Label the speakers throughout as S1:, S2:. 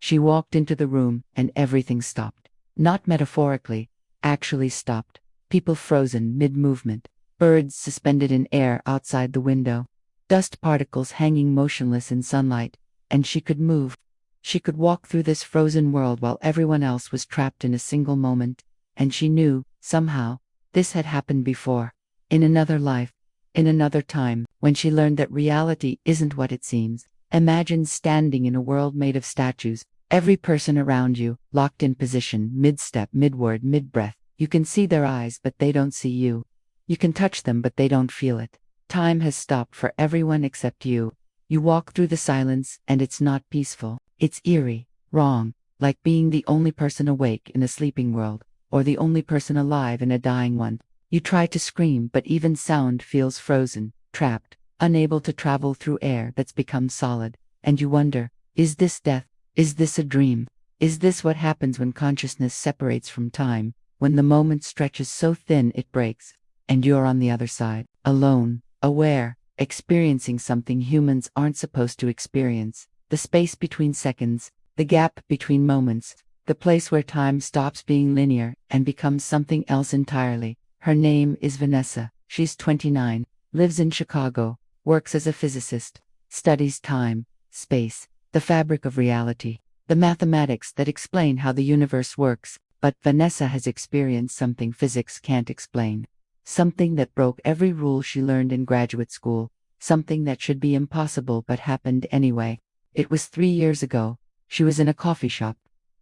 S1: She walked into the room and everything stopped. Not metaphorically, actually stopped. People frozen mid-movement. Birds suspended in air outside the window. Dust particles hanging motionless in sunlight. And she could move. She could walk through this frozen world while everyone else was trapped in a single moment. And she knew, somehow, this had happened before. In another life. In another time, when she learned that reality isn't what it seems. Imagine standing in a world made of statues. Every person around you, locked in position, mid-step, mid-word, mid-breath. You can see their eyes, but they don't see you. You can touch them, but they don't feel it. Time has stopped for everyone except you. You walk through the silence, and it's not peaceful. It's eerie, wrong, like being the only person awake in a sleeping world, or the only person alive in a dying one. You try to scream, but even sound feels frozen, trapped, unable to travel through air that's become solid. And you wonder, is this death? Is this a dream? Is this what happens when consciousness separates from time, when the moment stretches so thin it breaks, and you're on the other side, alone, aware, experiencing something humans aren't supposed to experience, the space between seconds, the gap between moments, the place where time stops being linear and becomes something else entirely. Her name is Vanessa. She's 29, lives in Chicago, works as a physicist, studies time, space, the fabric of reality, the mathematics that explain how the universe works. But Vanessa has experienced something physics can't explain. Something that broke every rule she learned in graduate school. Something that should be impossible but happened anyway. It was 3 years ago. She was in a coffee shop,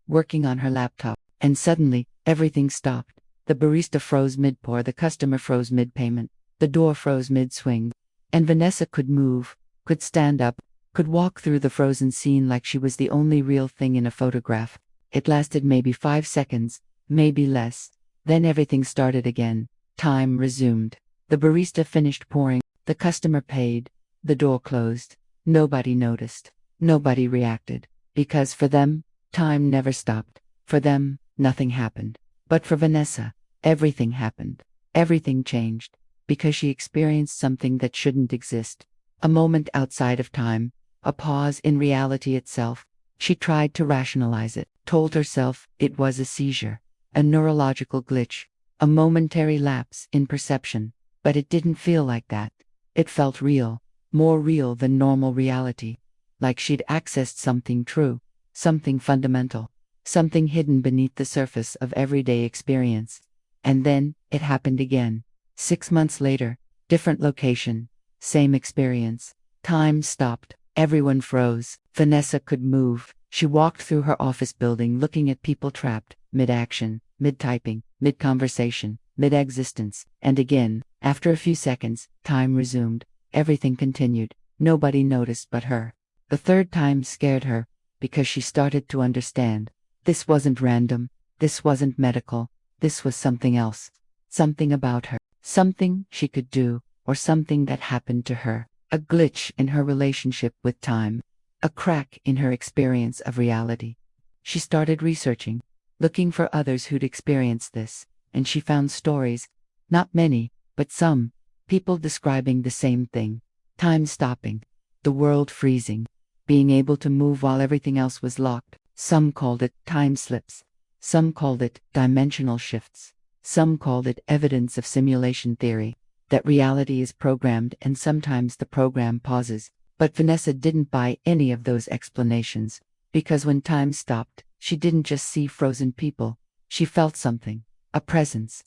S1: working on her laptop, and suddenly, everything stopped. The barista froze mid-pour, the customer froze mid-payment, the door froze mid-swing. And Vanessa could move, could stand up, could walk through the frozen scene like she was the only real thing in a photograph. It lasted maybe 5 seconds, maybe less. Then everything started again. Time resumed. The barista finished pouring. The customer paid. The door closed. Nobody noticed. Nobody reacted. Because for them, time never stopped. For them, nothing happened. But for Vanessa, everything happened. Everything changed. Because she experienced something that shouldn't exist. A moment outside of time. A pause in reality itself. She tried to rationalize it, told herself it was a seizure, a neurological glitch, a momentary lapse in perception. But it didn't feel like that. It felt real, more real than normal reality. Like she'd accessed something true, something fundamental, something hidden beneath the surface of everyday experience. And then, it happened again. 6 months later, different location, same experience. Time stopped. Everyone froze. Vanessa could move. She walked through her office building looking at people trapped, mid-action, mid-typing, mid-conversation, mid-existence. And again, after a few seconds, time resumed. Everything continued. Nobody noticed but her. The third time scared her, because she started to understand. This wasn't random. This wasn't medical. This was something else. Something about her. Something she could do, or something that happened to her. A glitch in her relationship with time. A crack in her experience of reality. She started researching, looking for others who'd experienced this, and she found stories, not many, but some, people describing the same thing. Time stopping, the world freezing, being able to move while everything else was locked. Some called it time slips. Some called it dimensional shifts. Some called it evidence of simulation theory. That reality is programmed and sometimes the program pauses. But Vanessa didn't buy any of those explanations, because when time stopped, she didn't just see frozen people. She felt something, a presence,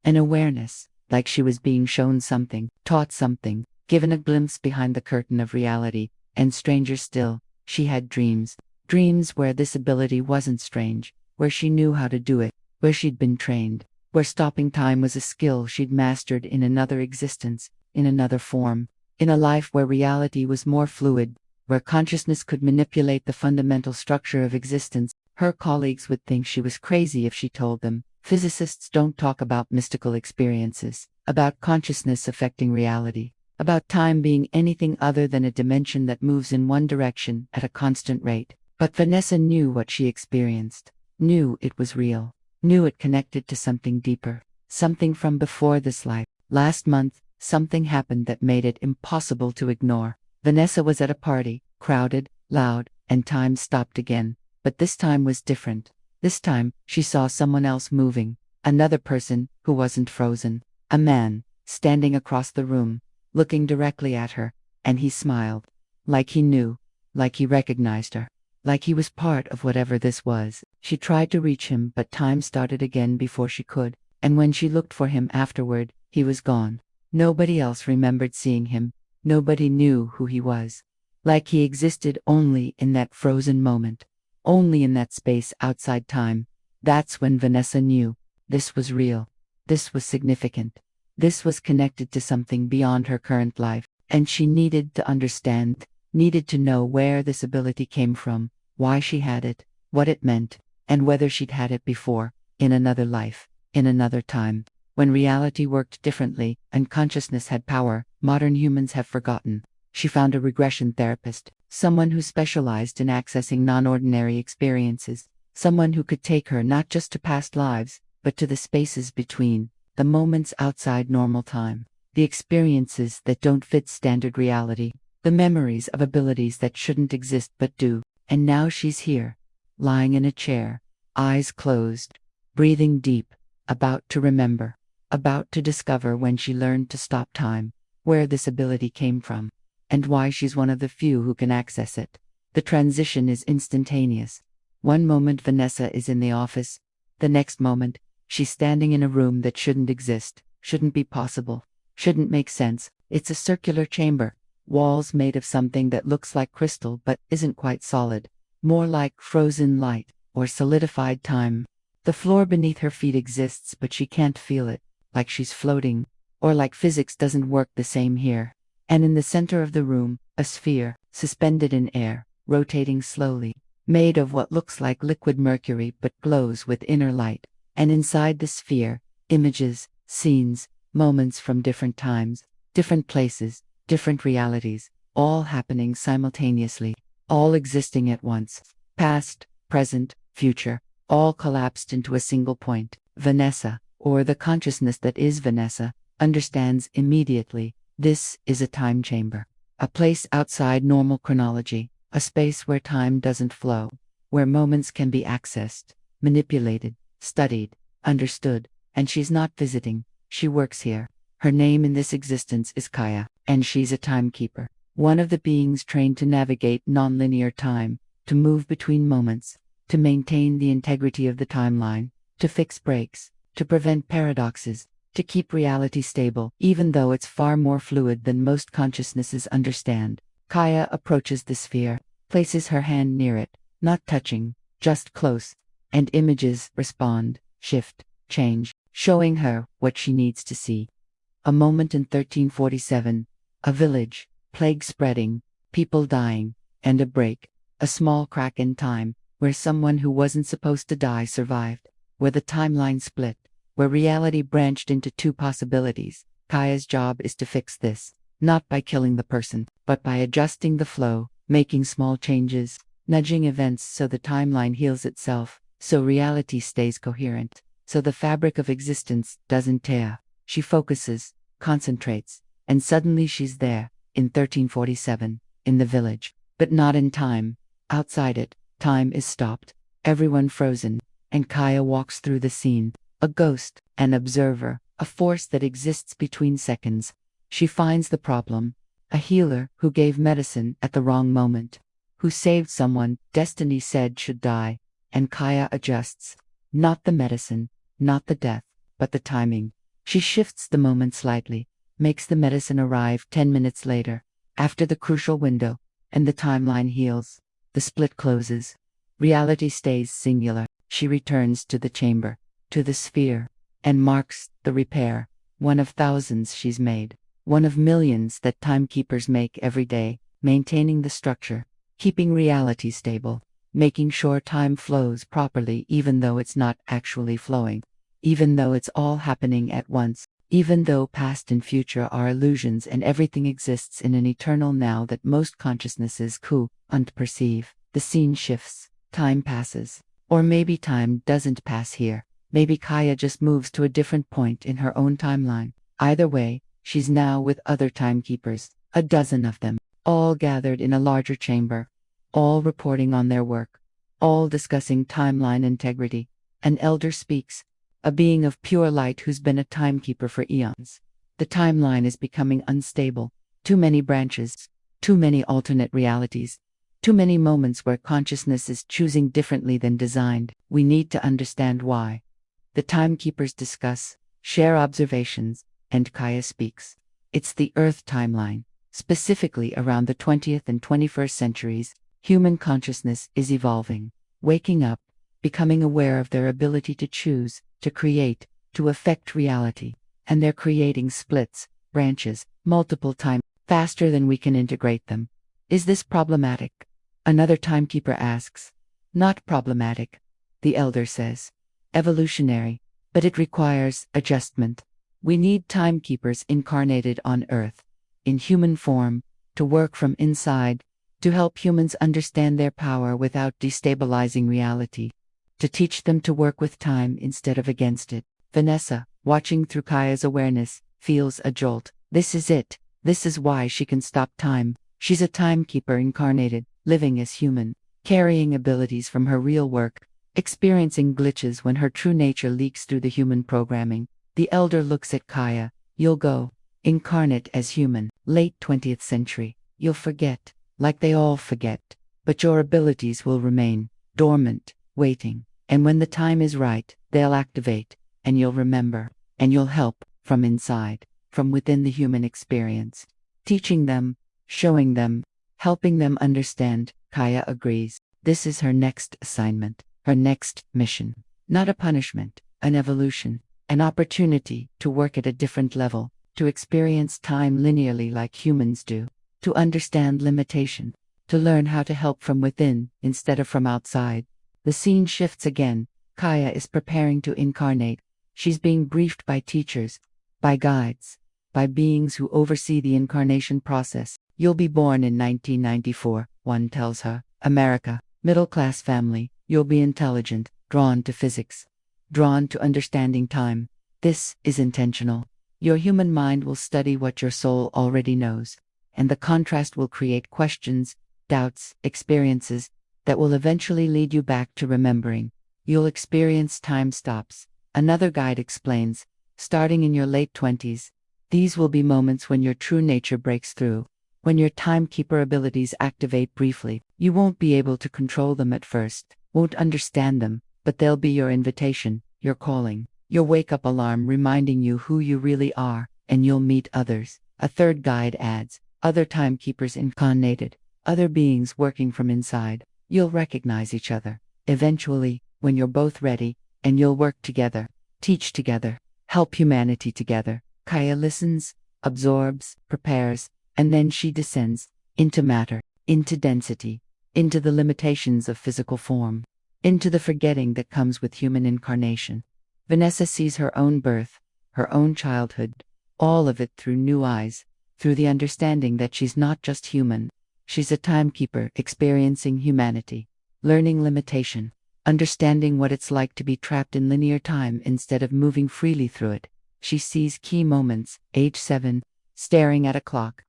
S1: an awareness, like she was being shown something, taught something, given a glimpse behind the curtain of reality. And stranger still, she had dreams. Dreams where this ability wasn't strange, where she knew how to do it, where she'd been trained. Where stopping time was a skill she'd mastered in another existence, in another form, in a life where reality was more fluid, where consciousness could manipulate the fundamental structure of existence. Her colleagues would think she was crazy if she told them. Physicists don't talk about mystical experiences, about consciousness affecting reality, about time being anything other than a dimension that moves in one direction at a constant rate. But Vanessa knew what she experienced, knew it was real. Knew it connected to something deeper, something from before this life. Last month, something happened that made it impossible to ignore. Vanessa was at a party, crowded, loud, and time stopped again. But this time was different. This time, she saw someone else moving. Another person who wasn't frozen. A man, standing across the room, looking directly at her, and he smiled. Like he knew. Like he recognized her. Like he was part of whatever this was. She tried to reach him, but time started again before she could. And when she looked for him afterward, he was gone. Nobody else remembered seeing him. Nobody knew who he was. Like he existed only in that frozen moment. Only in that space outside time. That's when Vanessa knew. This was real. This was significant. This was connected to something beyond her current life. And she needed to understand. Needed to know where this ability came from. Why she had it. What it meant. And whether she'd had it before. In another life. In another time. When reality worked differently, and consciousness had power, modern humans have forgotten. She found a regression therapist, someone who specialized in accessing non-ordinary experiences, someone who could take her not just to past lives, but to the spaces between, the moments outside normal time, the experiences that don't fit standard reality, the memories of abilities that shouldn't exist but do. And now she's here, lying in a chair, eyes closed, breathing deep, about to remember. About to discover when she learned to stop time, where this ability came from, and why she's one of the few who can access it. The transition is instantaneous. One moment Vanessa is in the office, the next moment, she's standing in a room that shouldn't exist, shouldn't be possible, shouldn't make sense. It's a circular chamber, walls made of something that looks like crystal but isn't quite solid, more like frozen light or solidified time. The floor beneath her feet exists, but she can't feel it. Like she's floating, or like physics doesn't work the same here. And in the center of the room, a sphere, suspended in air, rotating slowly, made of what looks like liquid mercury but glows with inner light. And inside the sphere, images, scenes, moments from different times, different places, different realities, all happening simultaneously, all existing at once. Past, present, future, all collapsed into a single point. Vanessa, or the consciousness that is Vanessa, understands immediately. This is a time chamber. A place outside normal chronology. A space where time doesn't flow. Where moments can be accessed, manipulated, studied, understood. And she's not visiting. She works here. Her name in this existence is Kaya, and she's a timekeeper. One of the beings trained to navigate nonlinear time, to move between moments, to maintain the integrity of the timeline, to fix breaks, to prevent paradoxes, to keep reality stable, even though it's far more fluid than most consciousnesses understand. Kaya approaches the sphere, places her hand near it, not touching, just close, and images respond, shift, change, showing her what she needs to see. A moment in 1347, a village, plague spreading, people dying, and a break, a small crack in time, where someone who wasn't supposed to die survived, where the timeline split, where reality branched into two possibilities. Kaya's job is to fix this, not by killing the person, but by adjusting the flow, making small changes, nudging events so the timeline heals itself, so reality stays coherent, so the fabric of existence doesn't tear. She focuses, concentrates, and suddenly she's there, in 1347, in the village, but not in time. Outside it, time is stopped, everyone frozen, and Kaya walks through the scene, a ghost, an observer, a force that exists between seconds. She finds the problem, a healer who gave medicine at the wrong moment, who saved someone destiny said should die, and Kaya adjusts, not the medicine, not the death, but the timing. She shifts the moment slightly, makes the medicine arrive 10 minutes later, after the crucial window, and the timeline heals. The split closes. Reality stays singular. She returns to the chamber, to the sphere, and marks the repair, one of thousands she's made, one of millions that timekeepers make every day, maintaining the structure, keeping reality stable, making sure time flows properly even though it's not actually flowing, even though it's all happening at once, even though past and future are illusions and everything exists in an eternal now that most consciousnesses can't perceive. The scene shifts, time passes. Or maybe time doesn't pass here. Maybe Kaya just moves to a different point in her own timeline. Either way, she's now with other timekeepers, a dozen of them, all gathered in a larger chamber, all reporting on their work, all discussing timeline integrity. An elder speaks, a being of pure light who's been a timekeeper for eons. The timeline is becoming unstable. Too many branches, too many alternate realities, too many moments where consciousness is choosing differently than designed. We need to understand why. The timekeepers discuss, share observations, and Kaya speaks. It's the Earth timeline. Specifically around the 20th and 21st centuries, human consciousness is evolving, waking up, becoming aware of their ability to choose, to create, to affect reality. And they're creating splits, branches, multiple times, faster than we can integrate them. Is this problematic? Another timekeeper asks. Not problematic, the elder says. Evolutionary, but it requires adjustment. We need timekeepers incarnated on Earth, in human form, to work from inside, to help humans understand their power without destabilizing reality, to teach them to work with time instead of against it. Vanessa, watching through Kaya's awareness, feels a jolt. This is it. This is why she can stop time. She's a timekeeper incarnated, living as human, carrying abilities from her real work, experiencing glitches when her true nature leaks through the human programming. The elder looks at Kaya. You'll go, incarnate as human, late 20th century. You'll forget, like they all forget, but your abilities will remain, dormant, waiting. And when the time is right, they'll activate, and you'll remember, and you'll help, from inside, from within the human experience. Teaching them, showing them, helping them understand. Kaya agrees. This is her next assignment, her next mission. Not a punishment, an evolution, an opportunity to work at a different level, to experience time linearly like humans do, to understand limitation, to learn how to help from within instead of from outside. The scene shifts again. Kaya is preparing to incarnate. She's being briefed by teachers, by guides, by beings who oversee the incarnation process. You'll be born in 1994, one tells her. America, middle-class family. You'll be intelligent, drawn to physics, drawn to understanding time. This is intentional. Your human mind will study what your soul already knows, and the contrast will create questions, doubts, experiences that will eventually lead you back to remembering. You'll experience time stops. Another guide explains, starting in your late 20s, these will be moments when your true nature breaks through, when your timekeeper abilities activate briefly. You won't be able to control them at first, won't understand them, but they'll be your invitation, your calling, your wake-up alarm reminding you who you really are, and you'll meet others. A third guide adds, other timekeepers incarnated, other beings working from inside. You'll recognize each other, eventually, when you're both ready, and you'll work together, teach together, help humanity together. Kaya listens, absorbs, prepares, and then she descends into matter, into density, into the limitations of physical form, into the forgetting that comes with human incarnation. Vanessa sees her own birth, her own childhood, all of it through new eyes, through the understanding that she's not just human. She's a timekeeper experiencing humanity, learning limitation, understanding what it's like to be trapped in linear time instead of moving freely through it. She sees key moments, age 7, staring at a clock,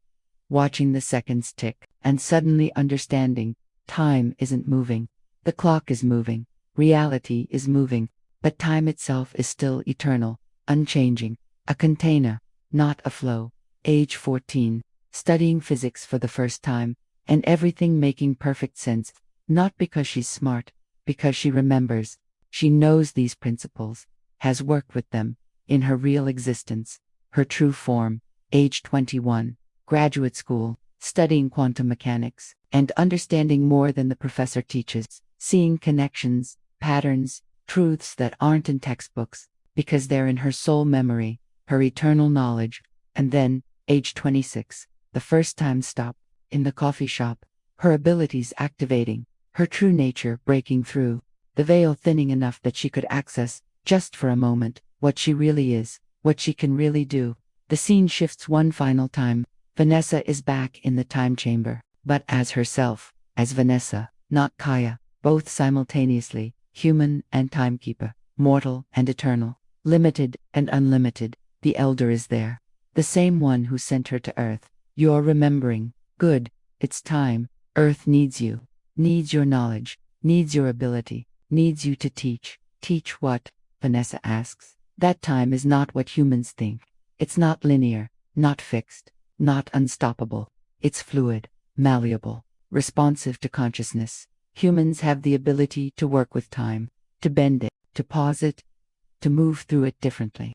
S1: watching the seconds tick, and suddenly understanding, time isn't moving. The clock is moving, reality is moving, but time itself is still eternal, unchanging, a container, not a flow. Age 14, studying physics for the first time, and everything making perfect sense, not because she's smart, because she remembers, she knows these principles, has worked with them, in her real existence, her true form. Age 21, graduate school, studying quantum mechanics, and understanding more than the professor teaches, seeing connections, patterns, truths that aren't in textbooks, because they're in her soul memory, her eternal knowledge. And then, age 26, the first time stop, in the coffee shop, her abilities activating, her true nature breaking through, the veil thinning enough that she could access, just for a moment, what she really is, what she can really do. The scene shifts one final time. Vanessa is back in the time chamber, but as herself, as Vanessa, not Kaya, both simultaneously, human and timekeeper, mortal and eternal, limited and unlimited. The elder is there, the same one who sent her to Earth. You're remembering. Good, it's time. Earth needs you, needs your knowledge, needs your ability, needs you to teach. Teach what? Vanessa asks. That time is not what humans think. It's not linear, not fixed, not unstoppable. It's fluid, malleable, responsive to consciousness. Humans have the ability to work with time, to bend it, to pause it, to move through it differently.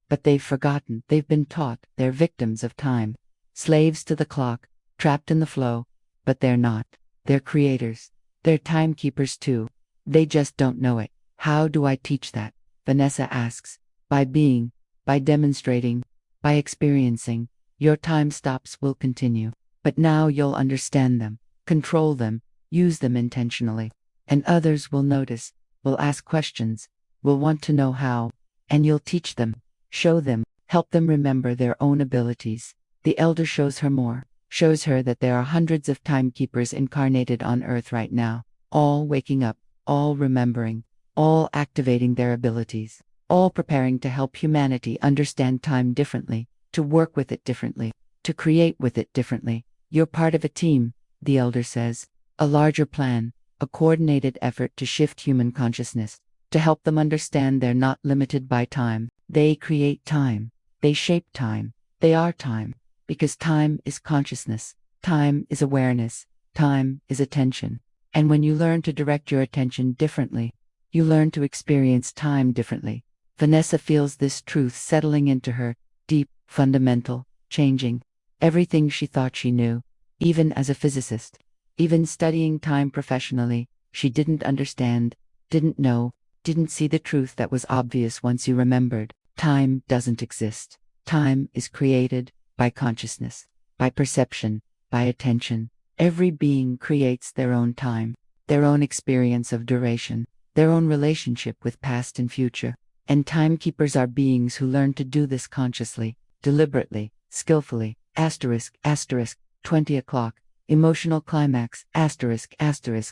S1: But they've forgotten, they've been taught, they're victims of time. Slaves to the clock, trapped in the flow, but they're not. They're creators. They're timekeepers too. They just don't know it. How do I teach that? Vanessa asks. By being, by demonstrating, by experiencing. Your time stops will continue. But now you'll understand them, control them, use them intentionally. And others will notice, will ask questions, will want to know how. And you'll teach them, show them, help them remember their own abilities. The elder shows her more, shows her that there are hundreds of timekeepers incarnated on Earth right now, all waking up, all remembering, all activating their abilities, all preparing to help humanity understand time differently, to work with it differently, to create with it differently. You're part of a team, the elder says, a larger plan, a coordinated effort to shift human consciousness, to help them understand they're not limited by time. They create time, they shape time, they are time, because time is consciousness, time is awareness, time is attention. And when you learn to direct your attention differently, you learn to experience time differently. Vanessa feels this truth settling into her, deep, fundamental, changing. Everything she thought she knew, even as a physicist, even studying time professionally, she didn't understand, didn't know, didn't see the truth that was obvious once you remembered. Time doesn't exist. Time is created by consciousness, by perception, by attention. Every being creates their own time, their own experience of duration, their own relationship with past and future. And timekeepers are beings who learn to do this consciously, deliberately, skillfully. Asterisk, 20 o'clock, emotional climax, asterisk.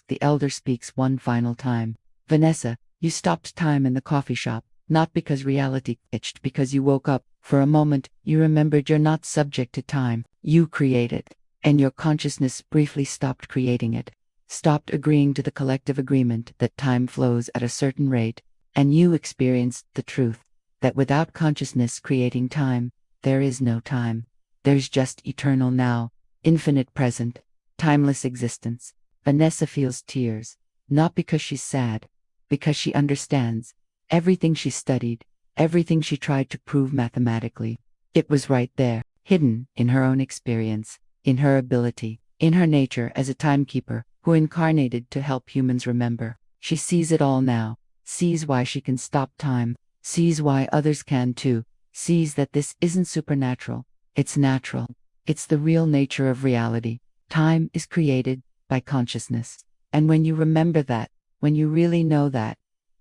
S1: The elder speaks one final time. Vanessa, you stopped time in the coffee shop, not because reality itched, because you woke up. For a moment, you remembered you're not subject to time. You create it. And your consciousness briefly stopped creating it, stopped agreeing to the collective agreement that time flows at a certain rate, and you experienced the truth that without consciousness creating time, there is no time. There's just eternal now, infinite present, timeless existence. Vanessa feels tears, not because she's sad, because she understands. Everything she studied, everything she tried to prove mathematically, it was right there, hidden in her own experience, in her ability, in her nature as a timekeeper who incarnated to help humans remember. She sees it all now, sees why she can stop time, sees why others can too, sees that this isn't supernatural, it's natural. It's the real nature of reality. Time is created by consciousness. And when you remember that, when you really know that,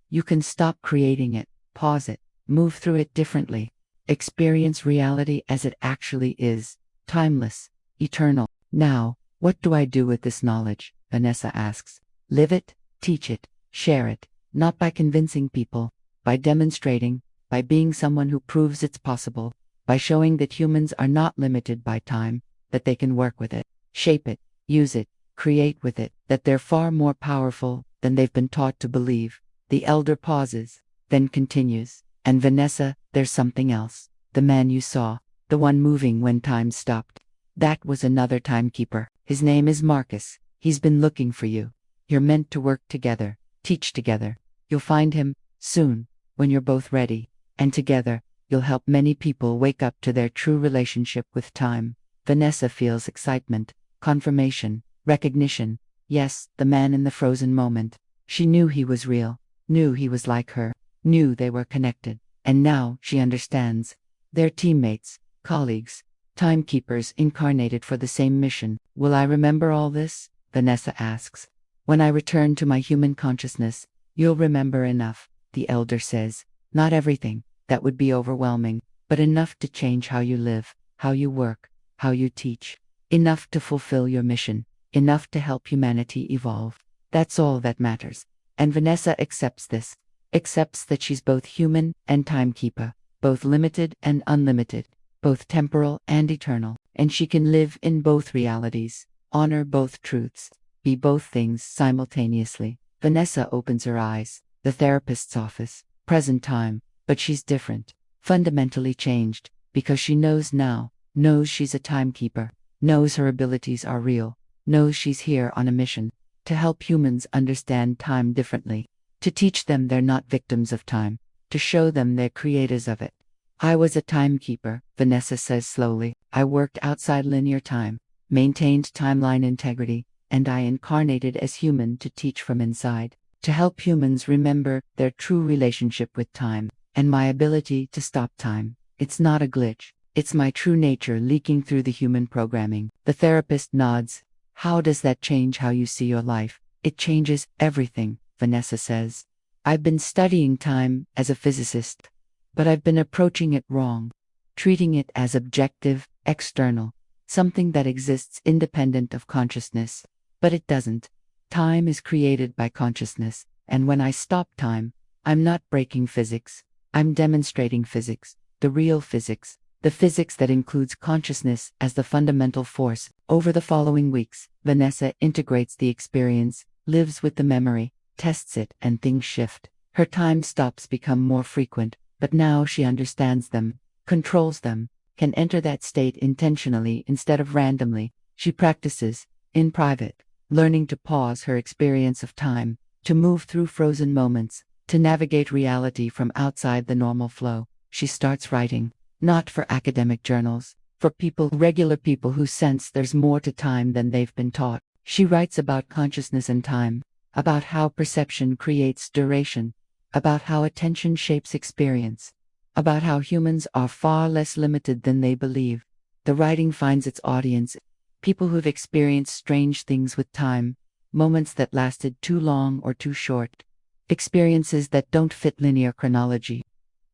S1: you can stop creating it, pause it, move through it differently, experience reality as it actually is, timeless, eternal. Now, what do I do with this knowledge? Vanessa asks. Live it, teach it, share it, not by convincing people, by demonstrating, by being someone who proves it's possible, by showing that humans are not limited by time, that they can work with it, shape it, use it, create with it, that they're far more powerful than they've been taught to believe. The elder pauses, then continues. And Vanessa, there's something else. The man you saw, the one moving when time stopped. That was another timekeeper. His name is Marcus. He's been looking for you. You're meant to work together, teach together. You'll find him, soon, when you're both ready. And together, you'll help many people wake up to their true relationship with time. Vanessa feels excitement, confirmation, recognition. Yes, the man in the frozen moment. She knew he was real, knew he was like her, knew they were connected. And now she understands. They're teammates, colleagues, timekeepers incarnated for the same mission. Will I remember all this? Vanessa asks. When I return to my human consciousness, you'll remember enough, the elder says. Not everything, that would be overwhelming, but enough to change how you live, how you work, how you teach. Enough to fulfill your mission, enough to help humanity evolve. That's all that matters. And Vanessa accepts this, accepts that she's both human and timekeeper, both limited and unlimited, both temporal and eternal, and she can live in both realities, honor both truths, be both things simultaneously. Vanessa opens her eyes. The therapist's office. Present time. But she's different. Fundamentally changed. Because she knows now. Knows she's a timekeeper. Knows her abilities are real. Knows she's here on a mission. To help humans understand time differently. To teach them they're not victims of time. To show them they're creators of it. I was a timekeeper, Vanessa says slowly. I worked outside linear time. Maintained timeline integrity. And I incarnated as human to teach from inside. To help humans remember their true relationship with time. And my ability to stop time. It's not a glitch. It's my true nature leaking through the human programming. The therapist nods. How does that change how you see your life? It changes everything, Vanessa says. I've been studying time as a physicist. But I've been approaching it wrong. Treating it as objective, external. Something that exists independent of consciousness. But it doesn't. Time is created by consciousness. And when I stop time, I'm not breaking physics. I'm demonstrating physics. The real physics. The physics that includes consciousness as the fundamental force. Over the following weeks, Vanessa integrates the experience, lives with the memory, tests it, and things shift. Her time stops become more frequent, but now she understands them, controls them, can enter that state intentionally instead of randomly. She practices, in private, learning to pause her experience of time, to move through frozen moments, to navigate reality from outside the normal flow. She starts writing. Not for academic journals, for people, regular people who sense there's more to time than they've been taught. She writes about consciousness and time, about how perception creates duration, about how attention shapes experience, about how humans are far less limited than they believe. The writing finds its audience, people who've experienced strange things with time, moments that lasted too long or too short, experiences that don't fit linear chronology.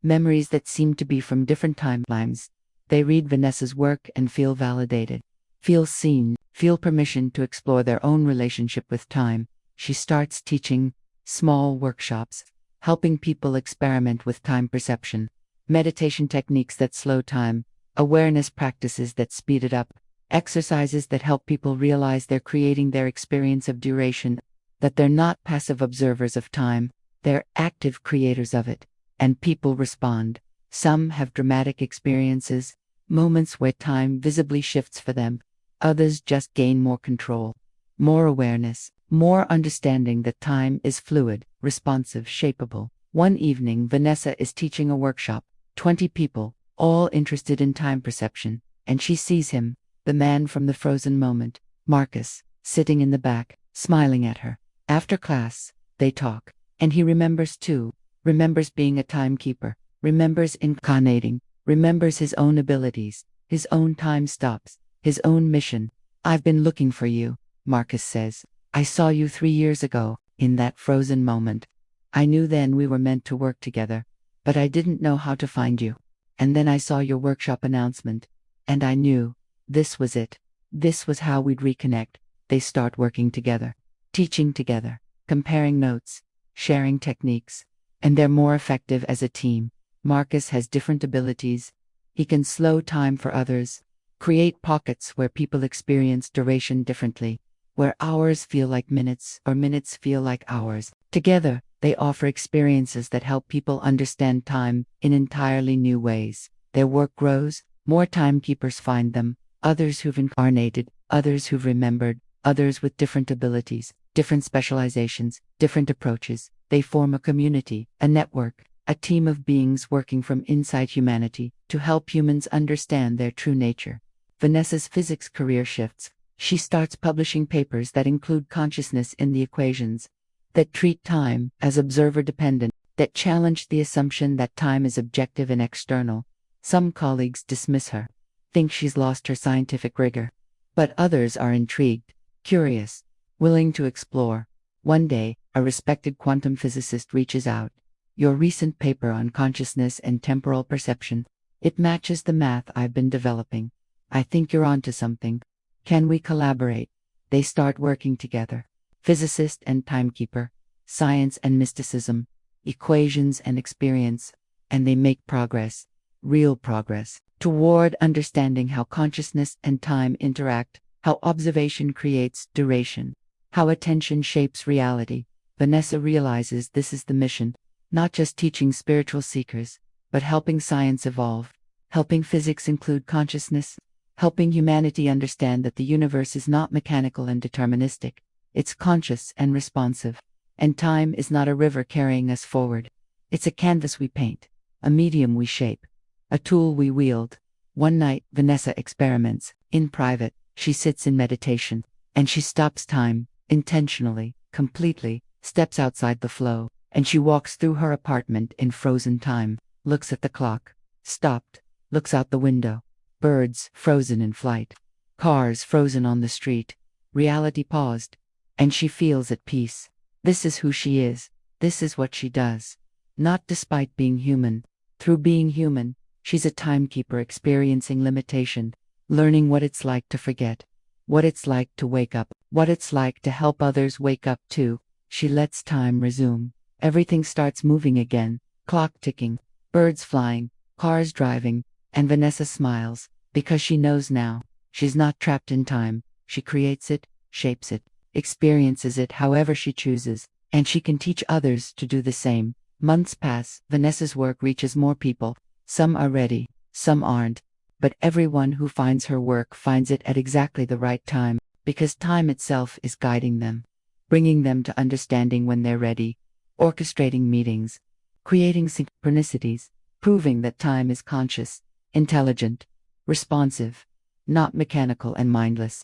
S1: Memories that seem to be from different timelines. They read Vanessa's work and feel validated, feel seen, feel permission to explore their own relationship with time. She starts teaching small workshops, helping people experiment with time perception, meditation techniques that slow time, awareness practices that speed it up, exercises that help people realize they're creating their experience of duration, that they're not passive observers of time, they're active creators of it. And people respond. Some have dramatic experiences, moments where time visibly shifts for them. Others just gain more control, more awareness, more understanding that time is fluid, responsive, shapeable. One evening, Vanessa is teaching a workshop, 20 people, all interested in time perception, and she sees him, the man from the frozen moment, Marcus, sitting in the back, smiling at her. After class, they talk, and he remembers too. Remembers being a timekeeper, remembers incarnating, remembers his own abilities, his own time stops, his own mission. I've been looking for you, Marcus says. I saw you 3 years ago, in that frozen moment. I knew then we were meant to work together, but I didn't know how to find you. And then I saw your workshop announcement, and I knew, this was it. This was how we'd reconnect. They start working together, teaching together, comparing notes, sharing techniques. And they're more effective as a team. Marcus has different abilities. He can slow time for others, create pockets where people experience duration differently, where hours feel like minutes or minutes feel like hours. Together, they offer experiences that help people understand time in entirely new ways. Their work grows, more timekeepers find them, others who've incarnated, others who've remembered, others with different abilities, different specializations, different approaches. They form a community, a network, a team of beings working from inside humanity to help humans understand their true nature. Vanessa's physics career shifts. She starts publishing papers that include consciousness in the equations, that treat time as observer-dependent, that challenge the assumption that time is objective and external. Some colleagues dismiss her, think she's lost her scientific rigor. But others are intrigued, curious, willing to explore. One day, a respected quantum physicist reaches out. Your recent paper on consciousness and temporal perception, it matches the math I've been developing. I think you're onto something. Can we collaborate? They start working together. Physicist and timekeeper, science and mysticism, equations and experience, and they make progress, real progress, toward understanding how consciousness and time interact, how observation creates duration, how attention shapes reality. Vanessa realizes this is the mission, not just teaching spiritual seekers, but helping science evolve, helping physics include consciousness, helping humanity understand that the universe is not mechanical and deterministic, it's conscious and responsive. And time is not a river carrying us forward. It's a canvas we paint, a medium we shape, a tool we wield. One night, Vanessa experiments. In private, she sits in meditation, and she stops time, intentionally, completely, steps outside the flow, and she walks through her apartment in frozen time, looks at the clock, stopped, looks out the window, birds frozen in flight, cars frozen on the street, reality paused, and she feels at peace. This is who she is, this is what she does. Not despite being human. Through being human, she's a timekeeper experiencing limitation, learning what it's like to forget, what it's like to wake up, what it's like to help others wake up too. She lets time resume. Everything starts moving again, clock ticking, birds flying, cars driving, and Vanessa smiles, because she knows now, she's not trapped in time. She creates it, shapes it, experiences it however she chooses, and she can teach others to do the same. Months pass, Vanessa's work reaches more people. Some are ready, some aren't, but everyone who finds her work finds it at exactly the right time, because time itself is guiding them, bringing them to understanding when they're ready, orchestrating meetings, creating synchronicities, proving that time is conscious, intelligent, responsive, not mechanical and mindless.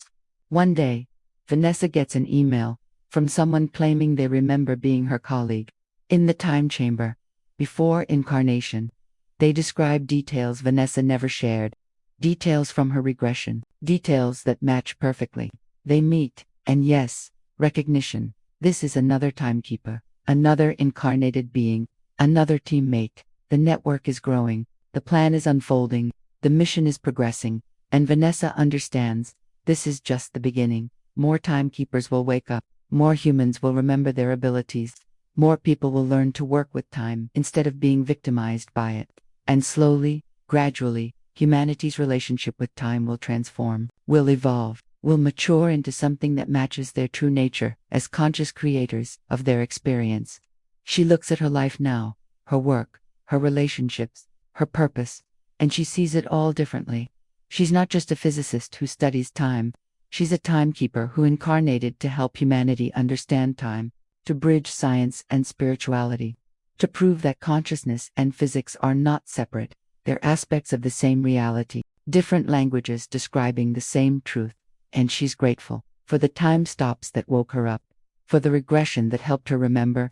S1: One day, Vanessa gets an email from someone claiming they remember being her colleague in the time chamber, before incarnation. They describe details Vanessa never shared, details from her regression, details that match perfectly. They meet, and yes, recognition. This is another timekeeper, another incarnated being, another teammate. The network is growing, the plan is unfolding, the mission is progressing, and Vanessa understands, this is just the beginning. More timekeepers will wake up, more humans will remember their abilities, more people will learn to work with time instead of being victimized by it. And slowly, gradually, humanity's relationship with time will transform, will evolve, will mature into something that matches their true nature as conscious creators of their experience. She looks at her life now, her work, her relationships, her purpose, and she sees it all differently. She's not just a physicist who studies time, she's a timekeeper who incarnated to help humanity understand time, to bridge science and spirituality, to prove that consciousness and physics are not separate, they're aspects of the same reality, different languages describing the same truth. And she's grateful for the time stops that woke her up, for the regression that helped her remember,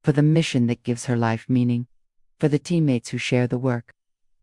S1: for the mission that gives her life meaning, for the teammates who share the work,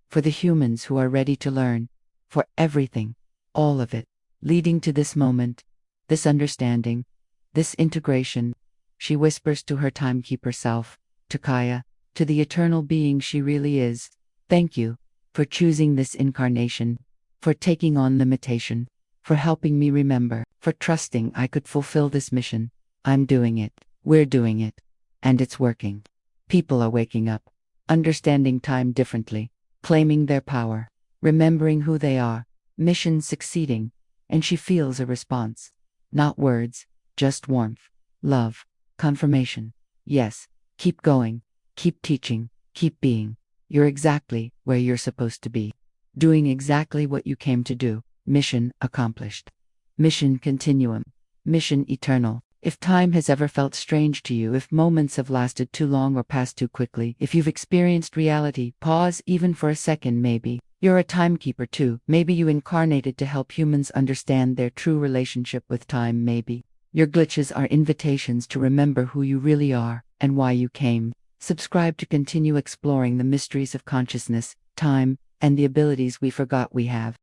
S1: for the humans who are ready to learn, for everything, all of it, leading to this moment, this understanding, this integration. She whispers to her timekeeper self, to Kaya, to the eternal being she really is, thank you for choosing this incarnation, for taking on limitation, for helping me remember, for trusting I could fulfill this mission. I'm doing it, we're doing it, and it's working. People are waking up, understanding time differently, claiming their power, remembering who they are, mission succeeding, and she feels a response. Not words, just warmth, love, confirmation. Yes, keep going, keep teaching, keep being. You're exactly where you're supposed to be, doing exactly what you came to do. Mission accomplished. Mission continuum. Mission eternal. If time has ever felt strange to you, if moments have lasted too long or passed too quickly, if you've experienced reality, pause even for a second maybe. You're a timekeeper too. Maybe you incarnated to help humans understand their true relationship with time maybe. Your glitches are invitations to remember who you really are and why you came. Subscribe to continue exploring the mysteries of consciousness, time, and the abilities we forgot we have.